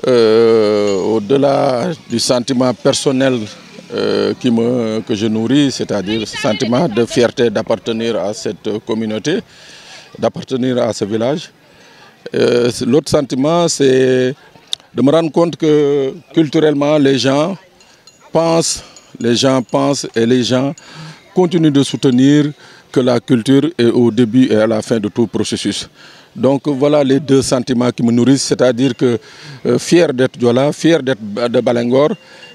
au-delà du sentiment personnel que je nourris, c'est-à-dire ce sentiment de fierté d'appartenir à cette communauté, d'appartenir à ce village. L'autre sentiment, c'est de me rendre compte que culturellement, les gens pensent et les gens continuent de soutenir que la culture est au début et à la fin de tout processus. Donc voilà les deux sentiments qui me nourrissent, c'est-à-dire que fier d'être Diola, fier d'être de Balengor,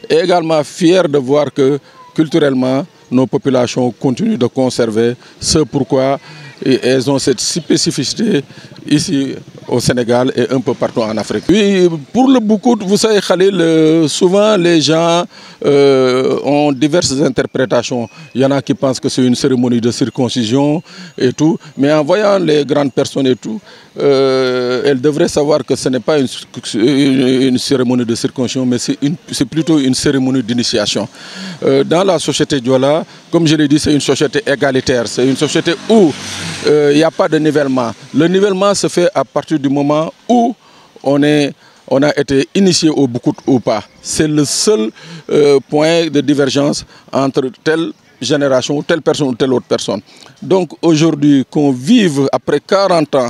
et également fier de voir que culturellement, nos populations continuent de conserver ce pourquoi elles ont cette spécificité ici au Sénégal et un peu partout en Afrique. Oui, pour le Boukout, vous savez Khalil, souvent les gens ont diverses interprétations. Il y en a qui pensent que c'est une cérémonie de circoncision et tout, mais en voyant les grandes personnes et tout, elles devraient savoir que ce n'est pas une cérémonie de circoncision, mais c'est plutôt une cérémonie d'initiation. Dans la société Diola, comme je l'ai dit, c'est une société égalitaire, c'est une société où il n'y a pas de nivellement. Le nivellement se fait à partir du moment où on a été initié au Boukout ou pas. C'est le seul point de divergence entre telle génération, telle personne ou telle autre personne. Donc aujourd'hui, qu'on vive après 40 ans,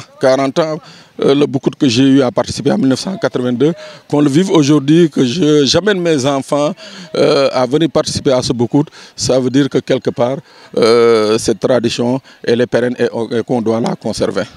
le Boukout que j'ai eu à participer en 1982, qu'on le vive aujourd'hui, que j'amène mes enfants à venir participer à ce Boukout, ça veut dire que quelque part, cette tradition, elle est pérenne et qu'on doit la conserver.